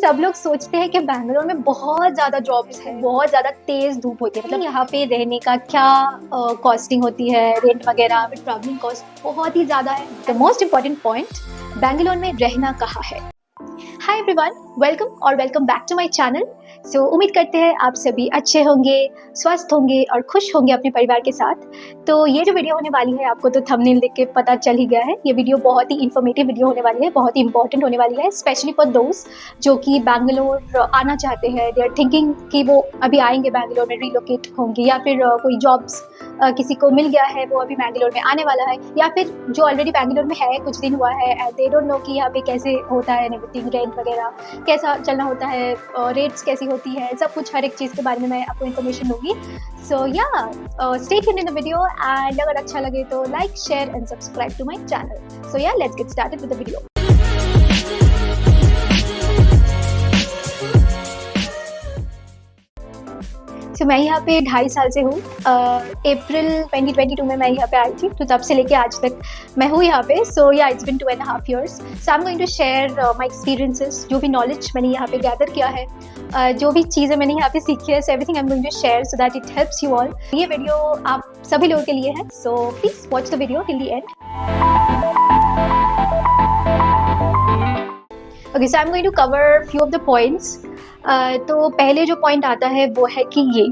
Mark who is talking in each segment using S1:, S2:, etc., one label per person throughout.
S1: सब लोग सोचते हैं कि बैंगलोर में बहुत ज़्यादा जॉब्स है, बहुत ज़्यादा तेज़ धूप होती है। मतलब यहाँ पे रहने का क्या कॉस्टिंग होती है, रेंट वगैरह, फिर ट्रैवलिंग कॉस्ट बहुत ही ज़्यादा है। The most important point, Bangalore में रहना कहाँ है। हाय एवरीवन, वेलकम और welcome back to my channel. So उम्मीद करते हैं आप सभी अच्छे होंगे, स्वस्थ होंगे और खुश होंगे अपने परिवार के साथ। तो ये जो वीडियो होने वाली है, आपको तो थंबनेल देख के पता चल ही गया है, ये वीडियो बहुत ही इन्फॉर्मेटिव वीडियो होने वाली है, बहुत ही इंपॉर्टेंट होने वाली है, स्पेशली फॉर दोस्त जो कि बैंगलोर आना चाहते हैं। दे आर थिंकिंग कि वो अभी आएंगे बैंगलोर में, रिलोकेट होंगे, या फिर कोई जॉब्स किसी को मिल गया है, वो अभी बैंगलोर में आने वाला है, या फिर जो ऑलरेडी बैंगलोर में है, कुछ दिन हुआ है एंड दे डोंट नो कि यहाँ पे कैसे होता है एवरीथिंग, रेंट वगैरह कैसा चलना होता है, रेट्स कैसी होती है, सब कुछ हर एक चीज़ के बारे में मैं आपको इन्फॉर्मेशन दूंगी। So yeah stay tuned in the video and अगर अच्छा लगे तो like, share and subscribe to my channel. So yeah let's get started with the video. तो मैं यहाँ पे 2.5 साल से हूँ। अप्रैल 2022 में मैं यहाँ पे आई थी, तो तब से लेके आज तक मैं हूँ यहाँ पे। So yeah it's been 2.5 years। So I am going to share my experiences, जो भी नॉलेज मैंने यहाँ पे गैदर किया है, जो भी चीज़ें मैंने यहाँ पे सीखी है, so everything I am going to share so that it helps you all. ये वीडियो आप सभी लोगों के लिए है, so please watch the video till the end. Okay, so I am going to cover few of the points. तो पहले जो पॉइंट आता है वो है कि ये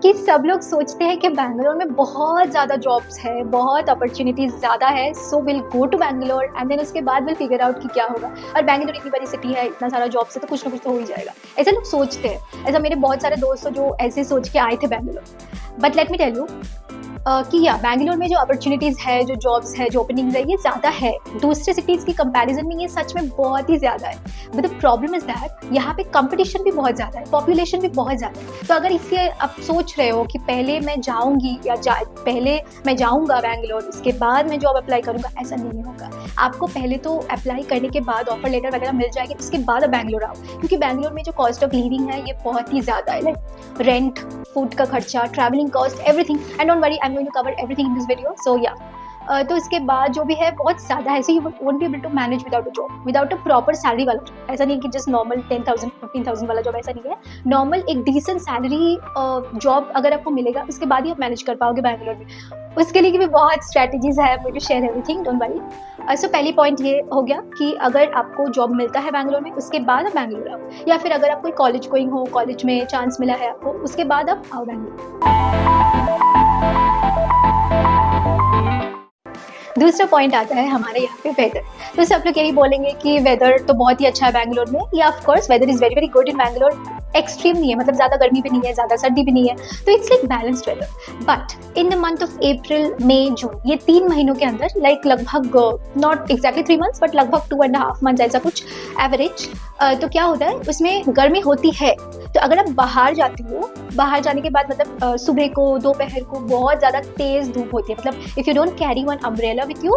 S1: कि सब लोग सोचते हैं कि बैंगलोर में बहुत ज़्यादा जॉब्स है, बहुत अपॉर्चुनिटीज़ ज़्यादा है, so will go to Bangalore and then उसके बाद विल फिगर आउट कि क्या होगा। और बैंगलोर इतनी बड़ी सिटी है, इतना सारा जॉब्स है, तो कुछ ना कुछ तो हो ही जाएगा, ऐसा लोग सोचते हैं। ऐसा मेरे बहुत सारे दोस्त जो ऐसे सोच के आए थे Bangalore. But let me tell you कि या बैंगलोर में जो अपॉर्चुनिटीज़ है, जो जॉब्स है, जो ओपनिंग्स है, ये ज़्यादा है दूसरे सिटीज़ की कंपैरिजन में। ये सच में बहुत ही ज़्यादा है, but the problem is that यहाँ पे कंपटीशन भी बहुत ज़्यादा है, पॉपुलेशन भी बहुत ज़्यादा है। तो अगर इसलिए आप सोच रहे हो कि पहले मैं जाऊँगी या पहले मैं जाऊँगा बैंगलोर, उसके बाद मैं जॉब अप्लाई करूँगा, ऐसा नहीं होगा। आपको पहले तो अप्लाई करने के बाद ऑफर लेटर वगैरह मिल जाएगी, उसके बाद आप बैंगलोर आओ, क्योंकि बैंगलोर में जो कॉस्ट ऑफ लिविंग है ये बहुत ही ज़्यादा है। लाइक रेंट, फूड का खर्चा, travelling cost, everything. And don't worry, I am going to cover everything in this video. So yeah तो इसके बाद जो भी है बहुत ज़्यादा है, so you won't be able to manage without a job, without a proper salary वाला जॉब। ऐसा नहीं कि जस्ट नॉर्मल 10,000 15,000 वाला जॉब, ऐसा नहीं है। नॉर्मल एक डिसेंट सैलरी जॉब अगर आपको मिलेगा, उसके बाद ही आप मैनेज कर पाओगे बैंगलोर में। उसके लिए भी बहुत स्ट्रैटेजीज है, मुझे शेयर एवरीथिंग, डोंट वरी। सो पहली पॉइंट ये हो गया कि अगर आपको जॉब मिलता है बैंगलोर में, उसके बाद आप बैंगलोर आओ, या फिर अगर आप कोई कॉलेज गोइंग हो, कॉलेज में चांस मिला है आपको, उसके बाद आप आओ बैंगलोर। दूसरा पॉइंट आता है हमारे यहाँ पे वेदर। तो सब लोग यही बोलेंगे कि वेदर तो बहुत ही अच्छा है बैंगलोर में। Yeah of course weather is very very good in Bangalore. Extreme नहीं है, मतलब ज़्यादा गर्मी भी नहीं है, ज़्यादा सर्दी भी नहीं है, तो it's like balanced weather. But in the month of April, May, June, ये 3 महीनों के अंदर, लाइक लगभग नॉट एक्जैक्टली 3 months बट लगभग 2.5 months, ऐसा कुछ एवरेज। तो क्या होता है, उसमें गर्मी होती है। तो अगर आप बाहर जाते हो, बाहर जाने के बाद मतलब सुबह को, दोपहर को बहुत ज़्यादा तेज़ धूप होती है। मतलब if you don't carry one umbrella with you,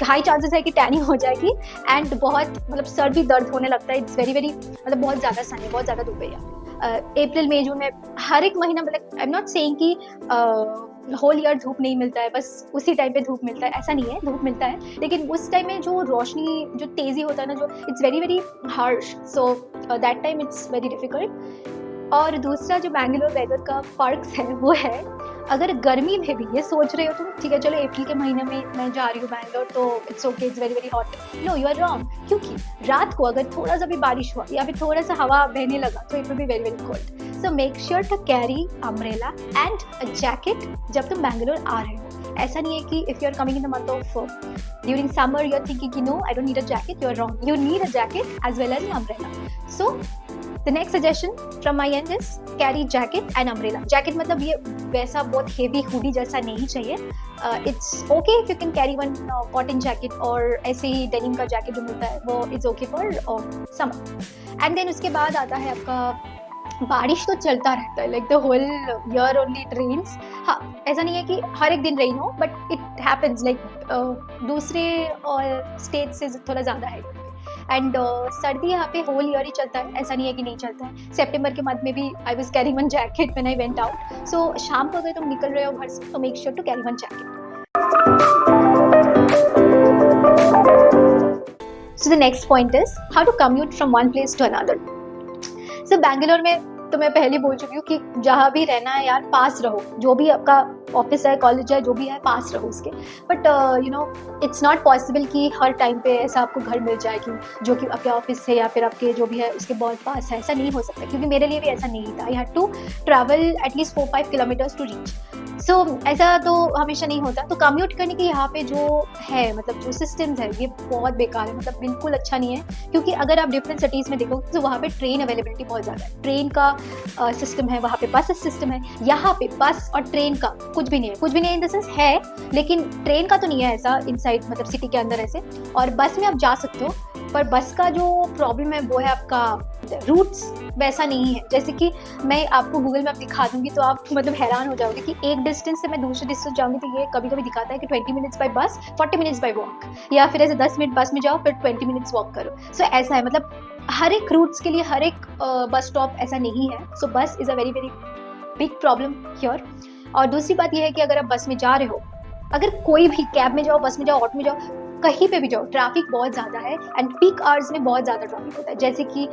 S1: high chances है कि टैनिंग हो जाएगी एंड बहुत मतलब सर भी दर्द होने लगता है। इट्स वेरी वेरी मतलब बहुत ज़्यादा सन है, बहुत ज़्यादा धूप है। अप्रैल, मई, जून में हर एक महीना, मतलब आई एम नॉट सेइंग कि होल ईयर धूप नहीं मिलता है, बस उसी टाइम पे धूप मिलता है, ऐसा नहीं है, धूप मिलता है, लेकिन उस टाइम में जो रोशनी, जो तेज़ी होता है ना, जो it's very very harsh, so that time it's very difficult. और दूसरा जो बैंगलोर वेदर का फर्क है वो है, अगर गर्मी में भी ये सोच रहे हो तुम, ठीक है चलो अप्रैल के महीने में मैं जा रही हूँ बैंगलोर, तो it's okay, it's very very hot. No, you are wrong, क्योंकि रात को अगर थोड़ा सा भी बारिश हुआ या फिर थोड़ा सा हवा बहने लगा, तो it will be very very cold. So make sure to carry umbrella and a jacket जब तुम बैंगलोर आ रहे हो। ऐसा नहीं है कि if you are coming in the month of during summer you are thinking कि no I don't need a jacket, you are wrong, you need a jacket as well as an umbrella. So The next suggestion from my end is carry jacket and umbrella. Jacket मतलब ये वैसा बहुत heavy hoodie जैसा नहीं चाहिए। It's okay if you can carry one cotton jacket, और ऐसे ही denim का jacket जो मिलता है वो is okay for summer. And then उसके बाद आता है आपका बारिश तो चलता रहता है, like the whole year only it rains. हाँ, ऐसा नहीं है कि हर एक दिन रेन हो, but it happens like दूसरे स्टेट से थोड़ा ज़्यादा है। एंड सर्दी यहाँ पे होल ईयर ही चलता है, ऐसा नहीं है कि नहीं चलता है। सितंबर के मंथ में भी I was carrying one jacket when I went out. So शाम को अगर तुम निकल रहे हो घर से, तो make sure to carry one jacket. So the next point is how to commute from one place to another. So Bangalore में तो मैं पहले बोल चुकी हूँ कि जहाँ भी रहना है यार पास रहो, जो भी आपका ऑफिस है, कॉलेज है, जो भी है पास रहो उसके। But you know it's not possible कि हर टाइम पे ऐसा आपको घर मिल जाए कि जो कि आपके ऑफिस से या फिर आपके जो भी है उसके बहुत पास है, ऐसा नहीं हो सकता, क्योंकि मेरे लिए भी ऐसा नहीं था। I had to travel at least 4-5 kilometres to reach. So ऐसा तो हमेशा नहीं होता। तो कम्यूट करने के यहाँ पे जो है मतलब जो सिस्टम्स है ये बहुत बेकार है, मतलब बिल्कुल अच्छा नहीं है। क्योंकि अगर आप डिफरेंट सिटीज़ में देखोगे तो वहाँ पे ट्रेन अवेलेबिलिटी बहुत ज़्यादा है, ट्रेन का सिस्टम है, वहाँ पे बस सिस्टम है। यहाँ पे बस और ट्रेन का कुछ भी नहीं है, कुछ भी नहीं इन द सेंस है, लेकिन ट्रेन का तो नहीं है ऐसा इनसाइड मतलब सिटी के अंदर ऐसे। और बस में आप जा सकते हो, पर बस का जो प्रॉब्लम है वो है आपका रूट्स वैसा नहीं है। जैसे कि मैं आपको गूगल मैप दिखा दूंगी तो आप मतलब हैरान हो जाओगे कि एक डिस्टेंस से मैं दूसरे डिस्टेंस जाऊंगी तो ये कभी कभी दिखाता है कि 20 मिनट्स बाय बस, 40 मिनट्स बाय वॉक, या फिर ऐसे 10 मिनट बस में जाओ फिर 20 मिनट्स वॉक करो। सो ऐसा है, मतलब हर एक रूट्स के लिए हर एक बस स्टॉप ऐसा नहीं है। So bus is a very very big problem here. और दूसरी बात यह है कि अगर आप बस में जा रहे हो, अगर कोई भी कैब में जाओ, बस में जाओ, ऑटो में जाओ, कहीं पे भी जाओ, ट्रैफिक बहुत ज़्यादा है एंड पीक आवर्स में बहुत ज़्यादा ट्रैफिक होता है। जैसे कि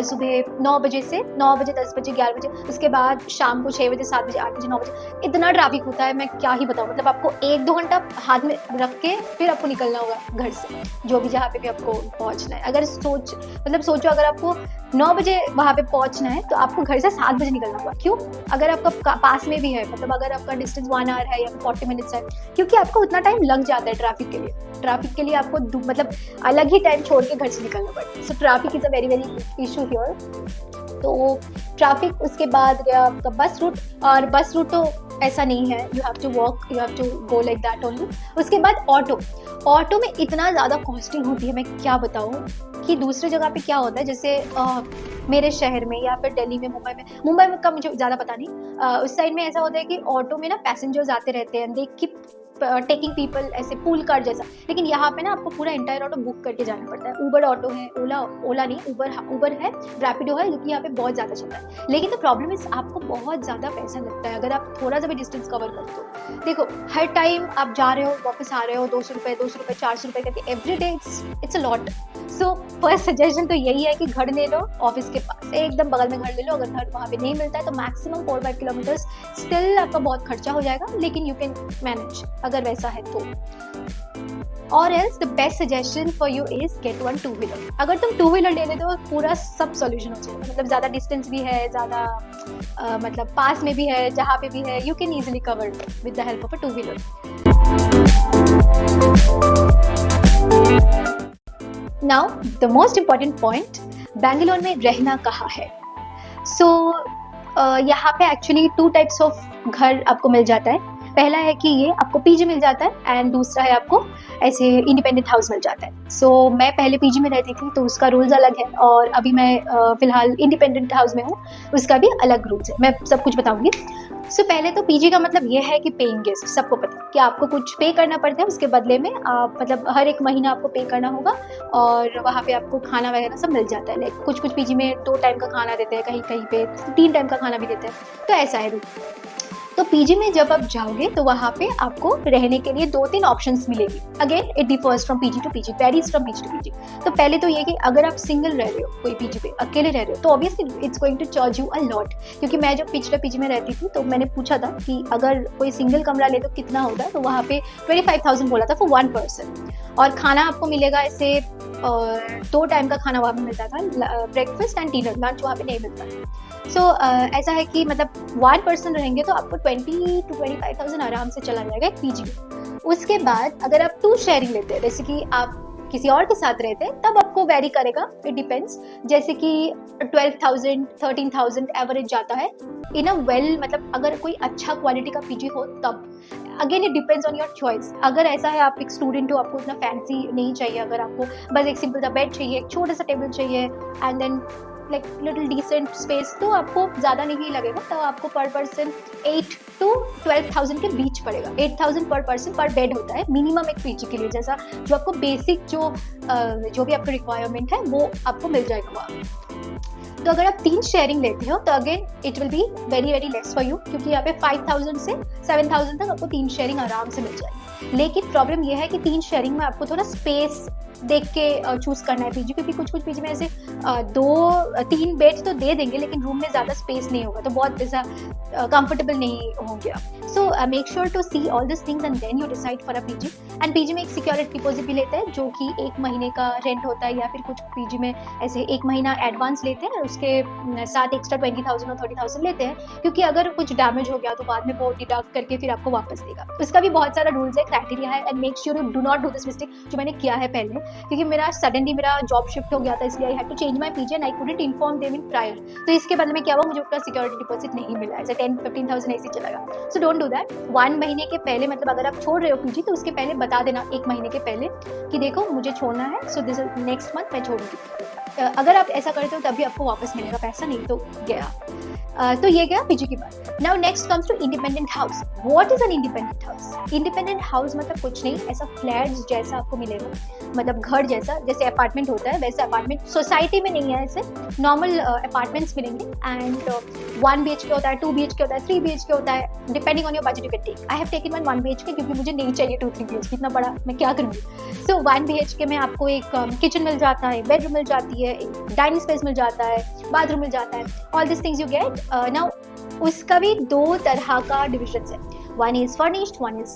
S1: सुबह 9 बजे से 9 बजे 10 बजे 11 बजे, उसके बाद शाम को 6 बजे 7 बजे 8 बजे 9 बजे इतना ट्रैफिक होता है, मैं क्या ही बताऊँ। मतलब आपको 1-2 घंटा हाथ में रख के फिर आपको निकलना होगा घर से, जो भी जहाँ पे भी आपको पहुँचना है। अगर सोचो अगर आपको 9 बजे वहाँ पे पहुँचना है तो आपको घर से 7 बजे निकलना होगा। क्यों? अगर आपका पास में भी है, मतलब अगर आपका डिस्टेंस 1 आवर है या 40 मिनट्स है, क्योंकि आपको उतना टाइम लग जाता है ट्रैफिक के लिए आपको मतलब अलग ही टाइम छोड़ के घर से निकलना पड़ता है। So traffic is a very very issue here. तो ट्रैफिक, उसके बाद गया आपका बस रूट, और बस रूट तो ऐसा नहीं है, you have to walk, you have to go like that only. उसके बाद ऑटो में इतना ज़्यादा कॉस्टिंग होती है, मैं क्या बताऊँ कि दूसरे जगह पे क्या होता है। जैसे मेरे शहर में या फिर दिल्ली में, मुंबई में का मुझे ज़्यादा पता नहीं, उस साइड में ऐसा होता है कि ऑटो में ना पैसेंजर्स आते रहते हैं, दे कीप टेकिंग पीपल ऐसे पूल कार जैसा। लेकिन यहाँ पे ना आपको पूरा एंटायर ऑटो बुक करके जाना पड़ता है। उबर ऑटो है, ओला नहीं, उबर है, रैपिडो है, लेकिन यहाँ पे बहुत ज़्यादा चलता है। लेकिन तो प्रॉब्लम इज आपको बहुत ज़्यादा पैसा लगता है अगर आप थोड़ा सा भी डिस्टेंस कवर करते हो। देखो हर टाइम आप जा रहे हो, वापस आ रहे हो, 200 रुपये 400 रुपये करके every day, it's a lot. So first suggestion तो यही है कि घर ले लो, ऑफिस के पास एकदम बगल में घर ले लो। अगर घर वहाँ पे नहीं मिलता है तो मैक्सिमम 4-5 किलोमीटर्स, स्टिल आपका बहुत खर्चा हो जाएगा, लेकिन यू कैन मैनेज अगर वैसा है तो। और else the best suggestion for you is get one two-wheeler. अगर तुम 2-व्हीलर ले लेते हो पूरा सब सॉल्यूशन हो जाएगा। मतलब ज़्यादा डिस्टेंस भी है, ज़्यादा मतलब पास में भी है, जहाँ पे भी है, you can easily cover with the help of a two-wheeler. Now the most important point, Bangalore में रहना कहाँ है। सो यहाँ पे एक्चुअली 2 टाइप्स ऑफ घर आपको मिल जाता है। पहला है कि ये आपको पीजी मिल जाता है एंड दूसरा है आपको ऐसे इंडिपेंडेंट हाउस मिल जाता है। सो मैं पहले पीजी में रहती थी तो उसका रूल्स अलग है, और अभी मैं फिलहाल इंडिपेंडेंट हाउस में हूँ, उसका भी अलग रूल्स है, मैं सब कुछ बताऊंगी। सो पहले तो पीजी का मतलब ये है कि पेइंग गेस्ट, सबको पता है कि आपको कुछ पे करना पड़ता है, उसके बदले में आप मतलब हर एक महीना आपको पे करना होगा, और वहाँ पे आपको खाना वगैरह सब मिल जाता है। लाइक कुछ पीजी में 2 टाइम का खाना देते हैं, कहीं कहीं पे 3 टाइम का खाना भी देते हैं, तो ऐसा है। तो पीजी में जब आप जाओगे तो वहाँ पे आपको रहने के लिए 2-3 ऑप्शंस मिलेगी। Again it differs from PG to PG, varies from PG to PG. तो पहले तो ये कि अगर आप सिंगल रह रहे हो, कोई पीजी पे अकेले रह रहे हो, तो obviously it's going to charge you a lot. क्योंकि मैं जब पिछले पीजी में रहती थी तो मैंने पूछा था कि अगर कोई सिंगल कमरा ले तो कितना होता है, तो वहाँ पे 25,000 बोला था फॉर 1 पर्सन। और खाना आपको मिलेगा ऐसे 2 टाइम का खाना वहाँ पे मिलता था, ब्रेकफास्ट एंड डिनर, लंच वहाँ पे नहीं मिलता। सो ऐसा है कि मतलब 1 पर्सन रहेंगे तो आपको 20,000 to 25,000 आराम से चला जाएगा एक पीजी में। उसके बाद अगर आप 2 शेयरिंग लेते हैं, जैसे कि आप किसी और के साथ रहते हैं, तब आपको वेरी करेगा, इट डिपेंड्स। जैसे कि 12,000 13,000 एवरेज जाता है इन अ वेल, मतलब अगर कोई अच्छा क्वालिटी का पीजी हो तब। Again it depends on your choice. अगर ऐसा है आप एक स्टूडेंट हो, आपको उतना फैंसी नहीं चाहिए, अगर आपको बस एक सिंपल सा बेड चाहिए, एक छोटा सा टेबल चाहिए and then like little decent space, तो आपको ज़्यादा नहीं लगेगा। तो आपको पर पर्सन 8 to 12,000 के बीच पड़ेगा। 8,000 पर पर्सन पर बेड होता है मिनिमम एक पीजी के लिए, जैसा जो आपको बेसिक जो भी आपका रिक्वायरमेंट है वो आपको मिल जाएगा वहाँ। तो अगर आप 3 शेयरिंग लेते हो तो again it will be very very less for you, क्योंकि यहाँ पे 5,000 से 7,000 तक आपको 3 शेयरिंग आराम से मिल जाएगी। लेकिन प्रॉब्लम यह है कि 3 शेयरिंग में आपको थोड़ा स्पेस देख के चूज़ करना है पीजी, क्योंकि कुछ-कुछ पीजी में ऐसे 2-3 बेड तो दे देंगे, लेकिन रूम में ज़्यादा स्पेस नहीं होगा, तो बहुत ऐसा कंफर्टेबल नहीं होंगे आप। So make sure to see all this things and then you decide for a PG. And PG में एक सिक्योरिटी डिपॉजिट भी लेते हैं, जो कि 1 महीने का रेंट होता है, या फिर कुछ पीजी में ऐसे 1 महीना एडवांस लेते हैं, उसके साथ एक्स्ट्रा 20,000 और 30,000 लेते हैं, क्योंकि अगर कुछ डैमेज हो गया तो बाद में वो डिडक्ट करके फिर आपको वापस देगा। उसका भी बहुत सारा रूल्स है, क्राइटेरिया है, and make sure you do not do this mistake जो मैंने किया है पहले, क्योंकि मेरा सडनली मेरा जॉब शिफ्ट हो गया था, इसलिए I had to change my PG and I couldn't inform them in prior. तो इसके बदले में क्या हुआ, मुझे उसका सिक्योरिटी डिपॉजिट नहीं मिला, ऐसे 10-15,000 ऐसे चला गया। So don't do that. 1 महीने के पहले, मतलब अगर आप छोड़ रहे हो पीजी, तो उसके पहले बता देना 1 महीने के पहले कि देखो मुझे छोड़ना है, so this is next month मैं छोड़ूंगी। अगर आप ऐसा करते हो तभी आपको वापस मिलेगा पैसा, नहीं तो गया। तो ये गया पीजी की बात। Now next comes to independent house. What is an independent house? Independent house मतलब कुछ नहीं, ऐसा फ्लैट्स जैसा आपको मिलेगा, मतलब घर जैसा, जैसे अपार्टमेंट होता है वैसे अपार्टमेंट, सोसाइटी में नहीं है, ऐसे नॉर्मल अपार्टमेंट्स मिलेंगे। एंड 1 BHK होता है, 2 BHK होता है, 3 BHK होता है, depending on your budget you can take. I have taken 1 BHK, क्योंकि मुझे नहीं चाहिए 2-3 BHK, इतना बड़ा मैं क्या करूँगी। सो 1 BHK में आपको एक किचन मिल जाता है, बेडरूम मिल जाती है, डाइनिंग स्पेस मिल जाता है, बाथरूम मिल जाता है, all this things you get. Now उसका भी 2 तरह का डिविजन है, one is furnished, one is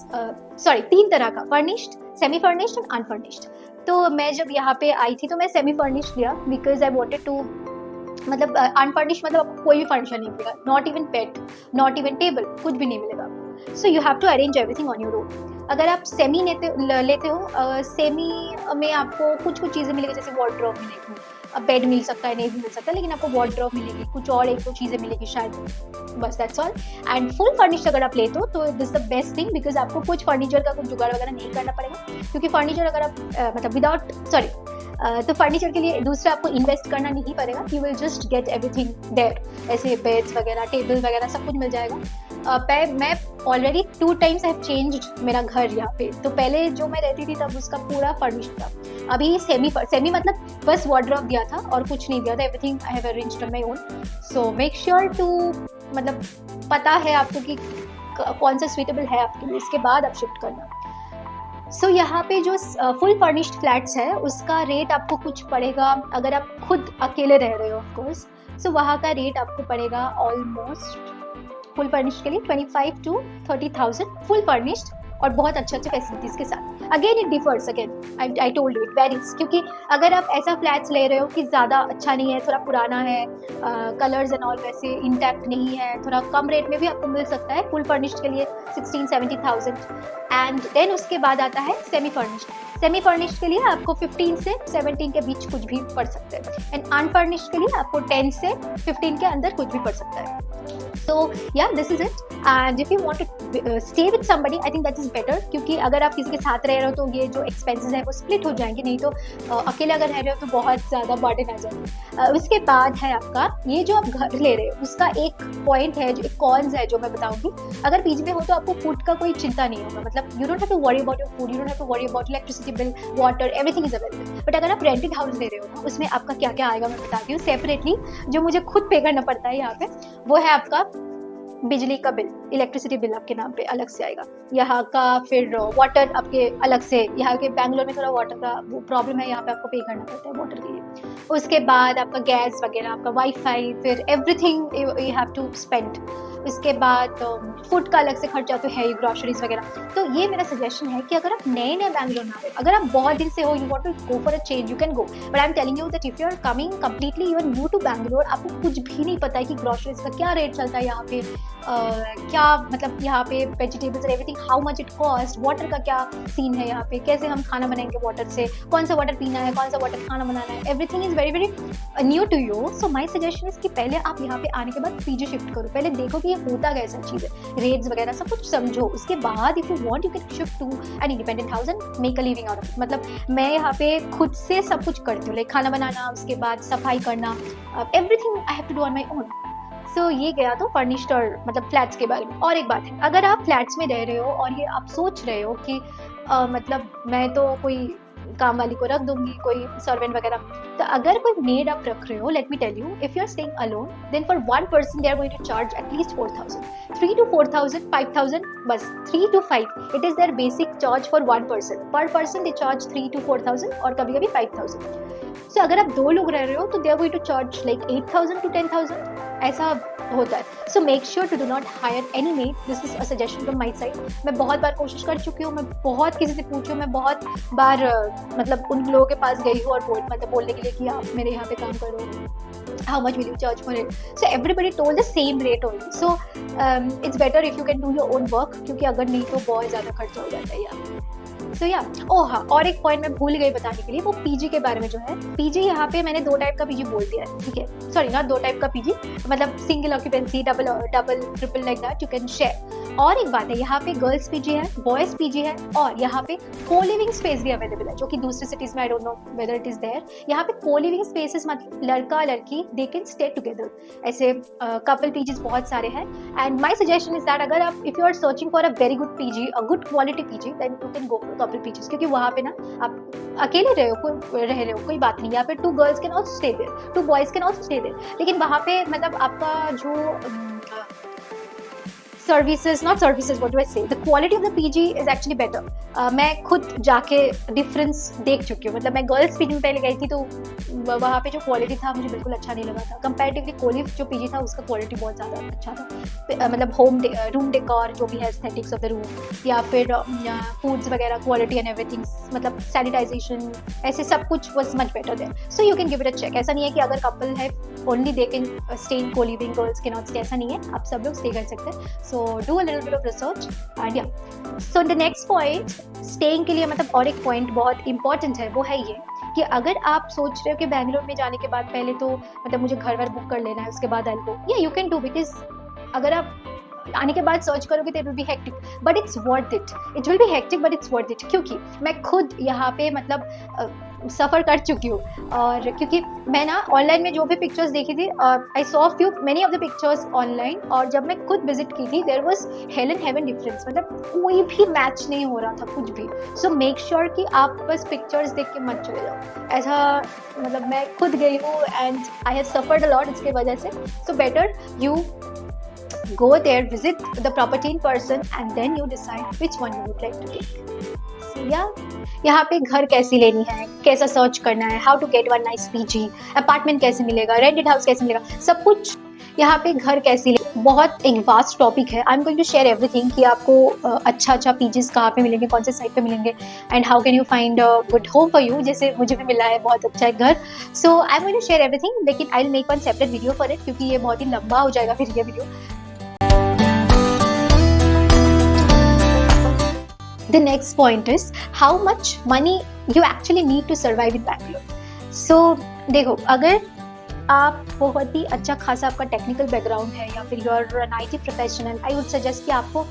S1: 3 तरह का, furnished, semi furnished and unfurnished. तो मैं जब यहाँ पे आई थी तो मैं सेमी फर्निश्ड लिया, बिकॉज आई वांटेड टू, मतलब अनफर्निश्ड मतलब आपको कोई भी फर्नीचर नहीं मिलेगा, not even bed, not even table, कुछ भी नहीं मिलेगा आपको। So you have to arrange everything on your own. अगर आप सेमी लेते हो, सेमी में आपको कुछ चीज़ें मिलेगी, जैसे वार्डरोब मिलेगी, अब बेड मिल सकता है, नहीं भी मिल सकता, लेकिन आपको वार्डरोब मिलेगी, कुछ और 1-2 चीज़ें मिलेगी शायद, बस that's all. And full furnished अगर आप लेते हो तो this the best thing, because आपको कुछ फर्नीचर का कुछ जुगाड़ वगैरह नहीं करना पड़ेगा, क्योंकि फर्नीचर अगर आप मतलब विदाउट तो फर्नीचर के लिए दूसरा आपको इन्वेस्ट करना नहीं पड़ेगा, you will just get everything there, ऐसे बेड्स वगैरह, टेबल वगैरह सब कुछ मिल जाएगा। मैं already 2 times I have changed मेरा घर यहाँ पे, तो पहले जो मैं रहती थी तब उसका पूरा फर्निश्ड था, अभी सेमी मतलब बस वार्डरोब दिया था और कुछ नहीं दिया था, everything I have arranged on my own. So make sure to, मतलब पता है आपको कि कौन सा सुइटेबल है आपके लिए, इसके बाद आप शिफ्ट करना। सो यहाँ पे जो फुल फर्निश्ड फ्लैट्स है उसका रेट आपको कुछ पड़ेगा, अगर आप खुद अकेले रह रहे हो ऑफ कोर्स, सो वहाँ का रेट आपको पड़ेगा ऑलमोस्ट फुल फर्निश्ड के लिए 25 to 30,000 फुल फर्निश्ड, और बहुत अच्छे फैसिलिटीज के साथ। Again it differs, again I told you it varies, क्योंकि अगर आप ऐसा फ्लैट्स ले रहे हो कि ज़्यादा अच्छा नहीं है, थोड़ा पुराना है, कलर्स एंड ऑल वैसे इंटैक्ट नहीं है, थोड़ा कम रेट में भी आपको मिल सकता है फुल फर्निश्ड के लिए 16-17,000। एंड देन उसके बाद आता है सेमी फर्निश्ड। सेमी फर्निश्ड के लिए आपको 15 से 17 के बीच कुछ भी पड़ सकता है, एंड अनफर्निश्ड के लिए आपको 10 से 15 के अंदर कुछ भी पड़ सकता है। So yeah, this is it. And if you want to stay with somebody, I think that is better, क्योंकि अगर आप किसी के साथ रह रहे हो तो ये जो एक्सपेंसेस है वो स्प्लिट हो जाएंगे, नहीं तो अकेले अगर रह रहे हो तो बहुत ज़्यादा बर्डन आ जाएंगे। उसके बाद है आपका ये जो आप घर ले रहे हो, उसका एक पॉइंट है, जो एक कॉन्स है जो मैं बताऊंगी। अगर पीजी में हो तो आपको फूड का कोई चिंता नहीं होगा, मतलब you don't have to worry about your food, you don't have to worry about electricity bill, water, everything is available. But अगर आप रेंटेड हाउस ले रहे हो ना, उसमें आपका क्या क्या आएगा मैं बताती हूँ सेपरेटली, जो मुझे खुद पे करना पड़ता है यहाँ पे, वो है आपका बिजली का बिल, इलेक्ट्रिसिटी बिल आपके नाम पे अलग से आएगा यहाँ का, फिर वाटर आपके अलग से, यहाँ के बैंगलोर में थोड़ा वाटर का वो प्रॉब्लम है, यहाँ पे आपको पे करना पड़ता है वाटर के लिए। उसके बाद आपका गैस वगैरह, आपका वाईफाई, फिर everything you have to spend. इसके बाद फूड का अलग से खर्चा तो है ही, ग्रॉसरीज वगैरह। तो ये मेरा सजेशन है कि अगर आप नए बैंगलोर में आ रहे हो, अगर आप बहुत दिन से हो, you want to go for a change, you can go, but I am telling you that if you are coming completely you are new to Bangalore, आपको कुछ भी नहीं पता है कि ग्रॉसरीज का क्या रेट चलता है यहाँ पे, क्या मतलब यहाँ पे वेजिटेबल्स और everything, how much it cost, water का क्या सीन है यहाँ पे, कैसे हम खाना बनाएंगे वाटर से, कौन सा वाटर पीना है, कौन सा वाटर खाना बनाना है, everything is very very new to you. So my suggestion is कि पहले आप यहाँ पे आने के बाद पीजी शिफ्ट करो, पहले देखो कि ये होता कैसा चीज़ है, रेट्स वगैरह सब कुछ समझो। उसके बाद if you want you can shift to an independent house and make a living out of. मतलब मैं यहाँ पे खुद से सब कुछ करती हूँ, लाइक खाना बनाना, उसके बाद सफाई करना, everything I have to do on my own. So ये गया तो फर्निश्ड और मतलब फ्लैट्स के बारे में। और एक बात है, अगर आप फ्लैट्स में रह रहे हो और ये आप सोच रहे हो कि मतलब मैं तो कोई काम वाली को रख दूंगी, कोई सर्वेंट वगैरह। तो अगर कोई मेड आप रख रहे हो, let me tell you, if you are staying alone then for one person they are going to charge at least 4,000, 3 to 4,000, 5,000, बस 3 to 5 it is their basic charge for one person. Per person they charge 3 to 4,000 और कभी कभी 5,000। सो अगर आप 2 लोग रह रहे हो तो they are going to charge like 8,000 to 10,000, ऐसा होता है। So make sure to do not hire any maid, this is a suggestion from my side. मैं बहुत बार कोशिश कर चुकी हूँ, मैं बहुत किसी से पूछी हूँ, मैं बहुत बार मतलब उन लोगों के पास गई हूँ और मतलब बोलने के लिए कि आप मेरे यहाँ पे काम करो, how much will you charge for it? So everybody told the same rate only. So it's better if you can do your own work, क्योंकि अगर नहीं तो बहुत ज़्यादा खर्चा हो जाता है यार। सो या हाँ, और एक पॉइंट मैं भूल गई बताने के लिए, वो पीजी के बारे में जो है। पीजी यहाँ पे मैंने 2 टाइप का पीजी बोल दिया है, ठीक है, सॉरी नॉट 2 टाइप का पीजी, मतलब single occupancy, double triple like that you can share. और एक बात है, यहाँ पे गर्ल्स पीजी है, बॉयज पीजी है, और यहाँ पे को लिविंग स्पेस भी अवेलेबल है, जो कि दूसरी सिटीज में I don't know whether it is there. यहाँ पे को लिविंग स्पेसेस मतलब लड़का लड़की दे कैन स्टे टुगेदर, ऐसे कपल पीजीज बहुत सारे हैं। And my suggestion is that अगर आप if you are searching for a very good PG, a good quality PG, then you can go for couple PGs, क्योंकि वहाँ पे ना आप अकेले रह रहे हो कोई बात नहीं, यहाँ पे 2 girls can also stay there, 2 boys can also stay there. लेकिन वहाँ पे मतलब आपका जो services, not services, what do I say, the quality of the PG is actually better. मैं खुद जाके डिफरेंस देख चुकी हूँ, मतलब मैं गर्ल्स पीजी में पहले गई थी तो वहाँ पे जो क्वालिटी था मुझे बिल्कुल अच्छा नहीं लगा था। कंपैरेटिवली कोलिव जो पीजी था उसका क्वालिटी बहुत ज़्यादा अच्छा था, मतलब रूम डेकोर जो भी है, एस्थेटिक्स ऑफ द रूम, या फिर फूड्स वगैरह, क्वालिटी एंड एवरीथिंग, मतलब सैनिटाइजेशन, ऐसे सब कुछ was much better there. So you can give it a check. ऐसा नहीं है कि अगर कपल है only they can stay in coliving, girls can not stay, ऐसा नहीं है, आप सब लोग स्टे कर सकते हैं। सो do a little bit of research and yeah, so the next point staying के लिए मतलब और एक point बहुत important है, वो है ये कि अगर आप सोच रहे हो कि बैंगलोर में जाने के बाद पहले तो मतलब मुझे घर वर बुक कर लेना है, उसके बाद आई गो, yeah you can do, because अगर आप आने के बाद सर्च करोगे तो it will B hectic, but it's worth it. It will B hectic but it's worth it, क्योंकि मैं खुद यहाँ पे मतलब सफ़र कर चुकी हूँ। और क्योंकि मैं ना ऑनलाइन में जो भी पिक्चर्स देखी थी, I saw few many of the pictures online, और जब मैं खुद विजिट की थी there was hell and heaven difference, मतलब कोई भी मैच नहीं हो रहा था कुछ भी। सो मेक श्योर कि आप बस पिक्चर्स देख के मत चले जाओ, ऐसा मतलब मैं खुद गई हूँ and I have suffered a lot इसके वजह से। So better you go there, visit the property in person and then you decide which one you would like to take. So yeah, यहाँ पे घर कैसी लेनी है, कैसा सर्च करना है, how to get one nice PG, apartment कैसे मिलेगा, रेंटेड हाउस कैसे मिलेगा, सब कुछ यहाँ पे घर कैसी ले, बहुत एक वास्ट टॉपिक है। I am going to share everything कि आपको अच्छा पीजीज कहाँ पे मिलेंगे, कौन से साइट पे मिलेंगे, and how can you find a good home for you, जैसे मुझे भी मिला है बहुत अच्छा एक घर। So I am going to share everything, लेकिन I will make one separate video for it, क्योंकि ये बहुत ही लंबा हो जाएगा फिर ये video. The next point is how much money you actually need to survive in Bangalore. So देखो, अगर आप बहुत ही अच्छा खासा आपका टेक्निकल बैकग्राउंड है या फिर you are an IT professional, I would suggest कि आपको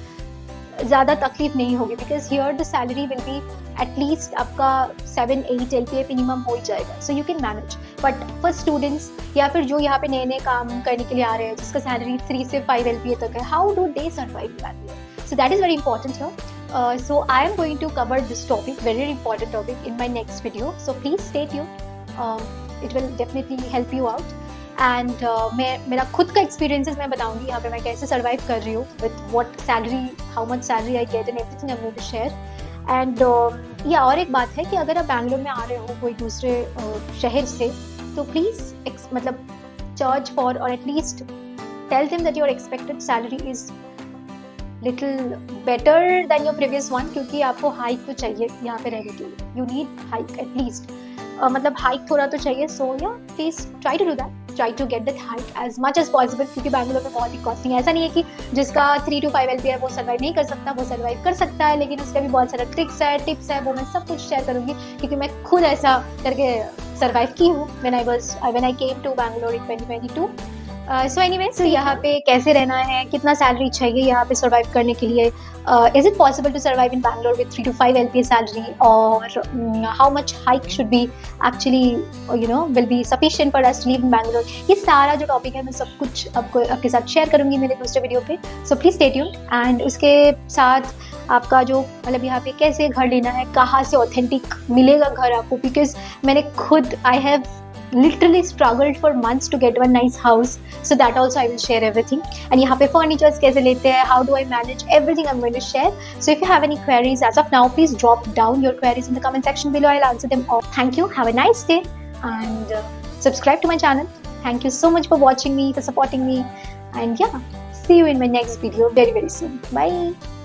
S1: ज़्यादा तकलीफ नहीं होगी, because here the salary will be at least आपका 7-8 LPA मिनिमम हो ही जाएगा, so you can manage. But for students या फिर जो यहाँ पे नए नए काम करने के लिए आ रहे हैं जिसका सैलरी 3 से 5 LPA तक है, how do they survive in Bangalore? So that is very important here. So I am going to cover this topic, very important topic, in my next video. So please stay tuned. It will definitely help you out. And मैं मेरा खुद का experiences मैं बताऊंगी यहाँ पे मैं कैसे survive कर रही हूँ with what salary, how much salary I get and everything I'm going to share. And yeah, और एक बात है कि अगर आप बैंगलोर में आ रहे हो कोई दूसरे शहर से, तो प्लीज़ मतलब charge for or at least tell them that your expected salary is little better than your previous one, क्योंकि आपको हाइक तो चाहिए यहाँ पे रहने के लिए, यू नीड हाइक एटलीस्ट, मतलब हाइक थोड़ा तो चाहिए। So yeah please try to do that, try to get that hike as much as possible, क्योंकि बैंगलोर में बहुत ही कॉस्टिंग है। ऐसा नहीं है कि जिसका 3 to 5 LPA है वो सर्वाइव नहीं कर सकता, वो सर्वाइव कर सकता है, लेकिन उसका भी बहुत सारा ट्रिक्स है, टिप्स है, वो मैं सब कुछ शेयर करूँगी, क्योंकि मैं खुद ऐसा करके सर्वाइव की हूँ when I came to Bangalore in 2022. So anyways, यहाँ पे कैसे रहना है, कितना सैलरी चाहिए यहाँ पे सर्वाइव करने के लिए, is it possible to survive in Bangalore with 3 to 5 LPA salary, और how much hike should be actually will be sufficient for us to live in Bangalore, ये सारा जो टॉपिक है मैं सब कुछ आपके साथ शेयर करूंगी मेरे दूसरे वीडियो पे। So please stay tuned. And उसके साथ आपका जो मतलब यहाँ पे कैसे घर लेना है, कहाँ से ऑथेंटिक मिलेगा घर आपको, बिकॉज मैंने खुद I have literally struggled for months to get one nice house, so that also I will share everything. And यहाँ पे furnitures कैसे लेते हैं, how do I manage, everything I'm going to share. So if you have any queries as of now, please drop down your queries in the comment section below. I'll answer them all. Thank you, have a nice day, and subscribe to my channel. Thank you so much for watching me, for supporting me, and yeah, see you in my next video very soon. Bye.